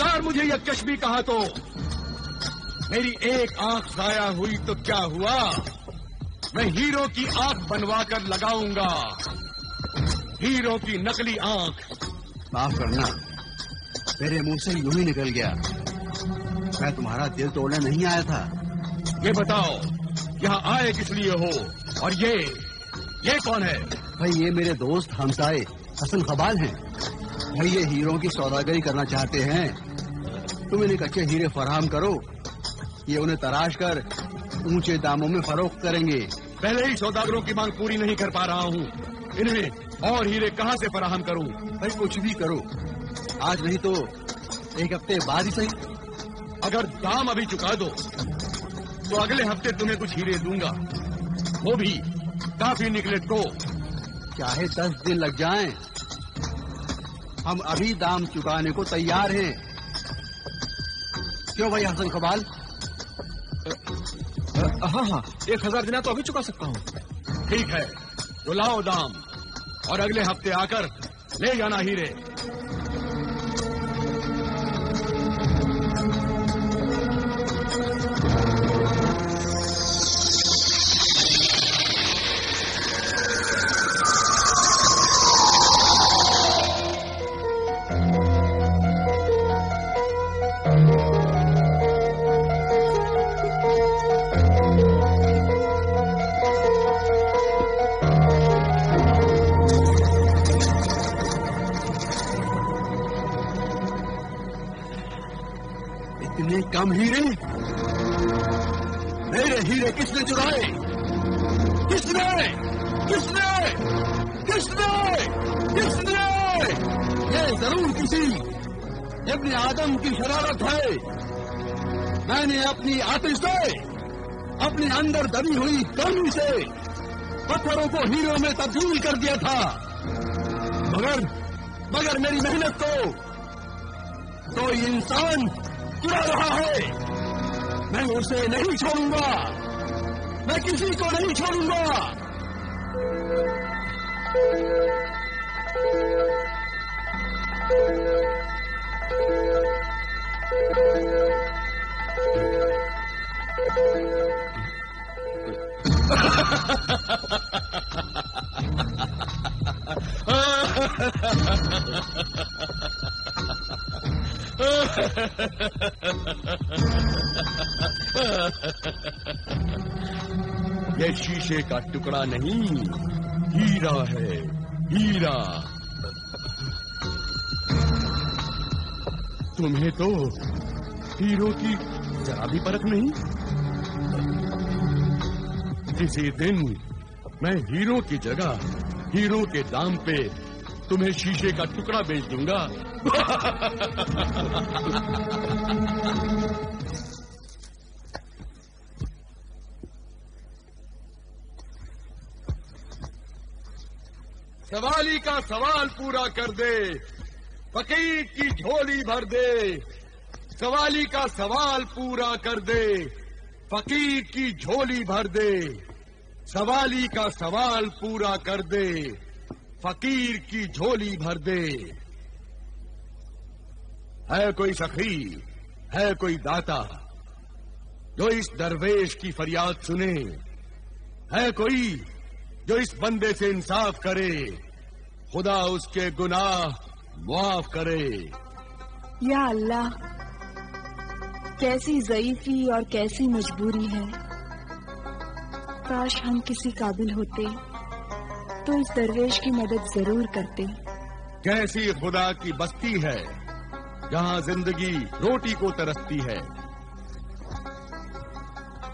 अगर मुझे यज्ञश भी कहा तो मेरी एक आंख जाया हुई तो क्या हुआ? मैं हीरो की आंख बनवा कर लगाऊंगा, हीरो की नकली आंख। माफ करना, मेरे मुंह से यूं ही निकल गया। मैं तुम्हारा दिल तोड़ने नहीं आया था। ये बताओ, यहाँ आए किस लिए हो? और ये कौन है? भाई ये मेरे दोस्त हमसाए हसन कबाल हैं। भाई ये हीरो की सौदागरी करना चाहते हैं। तुम इन्हें कच्चे हीरे फराहम करो, ये उन्हें तराश कर ऊंचे दामों में फरोख्त करेंगे। पहले ही सौदागरों की मांग पूरी नहीं कर पा रहा हूँ, इन्हें और हीरे कहाँ से फराहम करूँ? भाई कुछ भी करो, आज नहीं तो एक हफ्ते बाद ही सही। अगर दाम अभी चुका दो तो अगले हफ्ते तुम्हें कुछ हीरे दूंगा, वो भी काफी निकले तो। चाहे 10 दिन लग जाएं, हम अभी दाम चुकाने को तैयार हैं। क्यों भाई हसन कबाल? हाँ, 1000 दिना तो अभी चुका सकता हूँ। ठीक है, तो लाओ दाम और अगले हफ्ते आकर ले जाना हीरे। कम हीरे? मेरे हीरे किसने चुराए? किसने? किसने? किसने? किसने? ये जरूर किसी इब्ने आदम की शरारत है। मैंने अपनी आतिश से, अपने अंदर दबी हुई गर्मी से पत्थरों को हीरों में तब्दील कर दिया था। मगर मेरी मेहनत को कोई इंसान चुरा रहा है। मैं उसे नहीं छोड़ूंगा, मैं किसी को नहीं छोड़ूंगा। ये शीशे का टुकड़ा नहीं, हीरा है, हीरा। तुम्हें तो हीरो की जरा भी परख नहीं। किसी दिन मैं हीरो की जगह हीरो के दाम पे तुम्हें शीशे का टुकड़ा बेच दूंगा। सवाली का सवाल पूरा कर दे, फकीर की झोली भर दे। सवाली का सवाल पूरा कर दे, फकीर की झोली भर दे। सवाली का सवाल पूरा कर दे, फकीर की झोली भर दे। है कोई सखी, है कोई दाता जो इस दरवेश की फरियाद सुने? है कोई जो इस बंदे से इंसाफ करे? खुदा उसके गुनाह मुआफ करे। या अल्लाह, कैसी ज़ईफ़ी और कैसी मजबूरी है। काश हम किसी काबिल होते तो इस दरवेश की मदद जरूर करते। कैसी खुदा की बस्ती है जहाँ जिंदगी रोटी को तरसती है।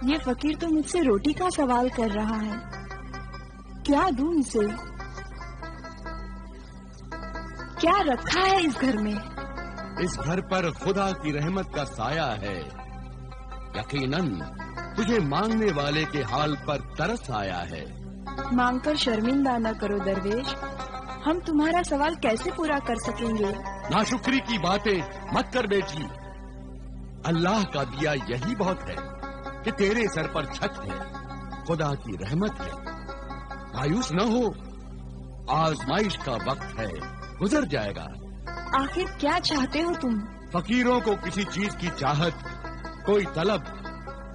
ये फकीर तो मुझसे रोटी का सवाल कर रहा है, क्या दूं इसे? क्या रखा है इस घर में? इस घर पर खुदा की रहमत का साया है। यकीनन तुझे मांगने वाले के हाल पर तरस आया है। मांगकर शर्मिंदा न करो दरवेश, हम तुम्हारा सवाल कैसे पूरा कर सकेंगे? नाशुक्री की बातें मत कर बेटी। अल्लाह का दिया यही बहुत है कि तेरे सर पर छत है, खुदा की रहमत है। मायूस न हो, आजमाइश का वक्त है, गुजर जाएगा। आखिर क्या चाहते हो तुम? फकीरों को किसी चीज की चाहत, कोई तलब,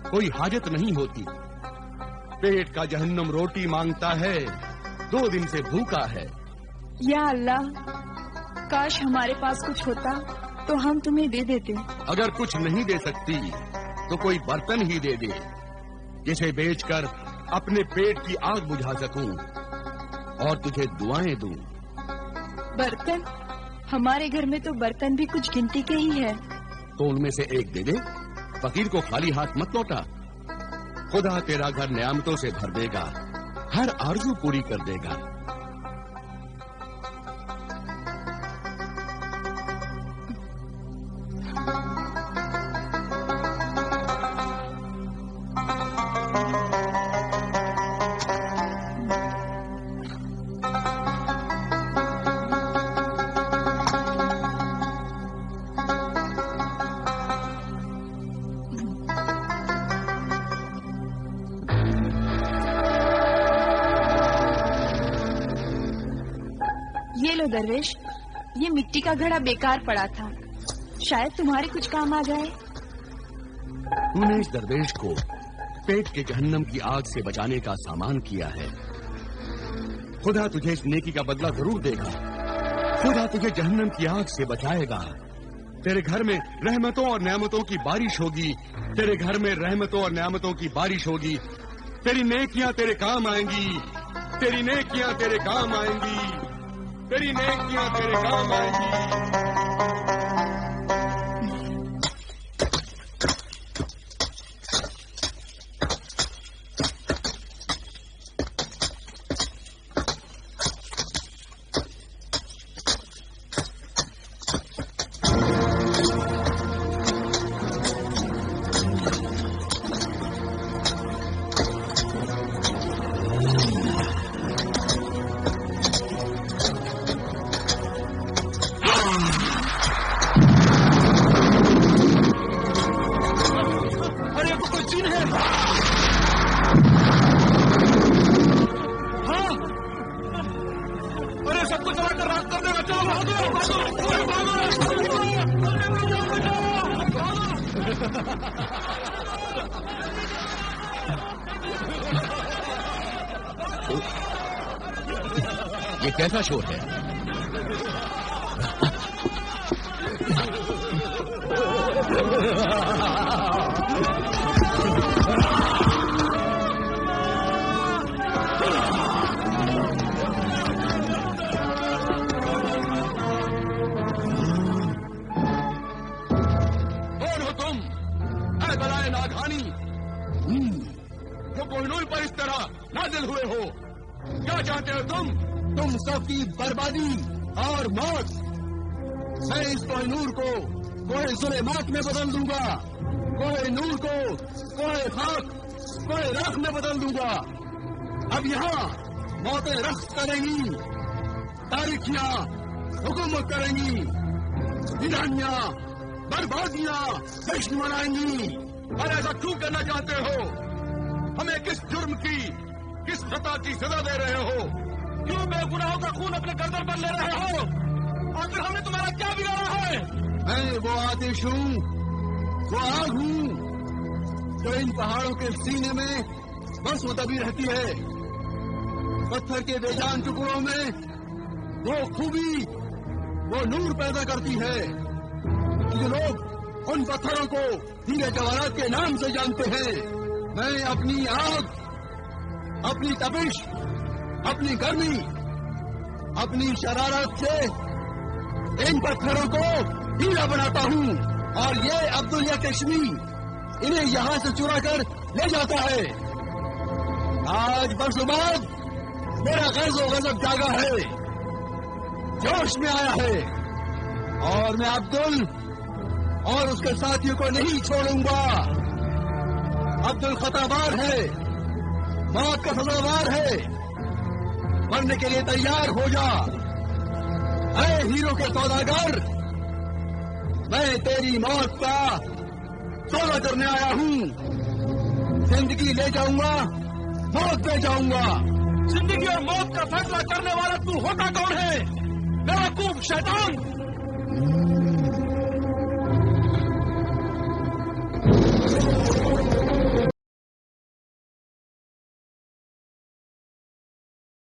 कोई हाजत नहीं होती। पेट का जहन्नुम रोटी मांगता है, 2 दिन से भूखा है। या अल्लाह, काश हमारे पास कुछ होता तो हम तुम्हें दे देते। अगर कुछ नहीं दे सकती तो कोई बर्तन ही दे दे, जिसे बेचकर अपने पेट की आग बुझा सकूं और तुझे दुआएं दूं। बर्तन? हमारे घर में तो बर्तन भी कुछ गिनती के ही है। तो उनमें से एक दे दे। फकीर को खाली हाथ मत लौटा। खुदा तेरा घर नेमतों से भर देगा, हर आरज़ू पूरी कर देगा। ये लो दरवेश, ये मिट्टी का घड़ा बेकार पड़ा था, शायद तुम्हारे कुछ काम आ जाए। तूने इस दरवेश को पेट के जहन्नम की आग से बचाने का सामान किया है। खुदा तुझे इस नेकी का बदला जरूर देगा। खुदा तुझे जहन्नम की आग से बचाएगा। तेरे घर में रहमतों और नेमतों की बारिश होगी। तेरे घर में रहमतों और नेमतों की बारिश होगी। तेरी नेकियां तेरे काम आएंगी। तेरी नेकियां तेरे काम आएंगी। तेरी नेकियां तेरे काम आएंगी। ये कैसा शोर है? कौन हो तुम? ऐ बलाए नागानी, जो कोहिनूर पर इस तरह नाजिल हुए हो। क्या चाहते हो तुम? तुम सबकी बर्बादी और मौत। मैं इस कोहिनूर को कोहे सुलेमात में बदल दूंगा। कोहिनूर को कोहे खाक, कोहे राख में बदल दूंगा। अब यहाँ मौतें रख्त करेंगी, तारीखियां हुकूमत करेंगी, वीरानियां, बर्बादियां जश्न मनाएंगी। और ऐसा क्यों करना चाहते हो? हमें किस जुर्म की, किस खता की सजा दे रहे हो? क्यों बेगुनाहों का खून अपने गर्दन पर ले रहे हो? आखिर हमने तुम्हारा क्या बिगाड़ा है? मैं वो आतिश हूँ, वो आग हूँ जो इन पहाड़ों के सीने में बस वो दबी रहती है। पत्थर के बेजान टुकड़ों में वो खूबी, वो नूर पैदा करती है। जो लोग उन पत्थरों को हीरे जवाहरात के नाम से जानते हैं, मैं अपनी आग, अपनी तपिश, अपनी गर्मी, अपनी शरारत से इन पत्थरों को हीरा बनाता हूँ। और ये अब्दुल्ला कश्मी इन्हें यहाँ से चुरा कर ले जाता है। आज बरसों बाद मेरा गर्ज़ो गज़ब जागा है, जोश में आया है, और मैं अब्दुल और उसके साथियों को नहीं छोड़ूंगा। अब्दुल खताबार है, मौत का सजावार है, मरने के लिए तैयार हो जा। ऐ हीरो के सौदागर, मैं तेरी मौत का सौदा करने आया हूँ। जिंदगी ले जाऊंगा, मौत ले जाऊंगा। जिंदगी और मौत का फैसला करने वाला तू होता कौन है? बेवकूफ शैतान!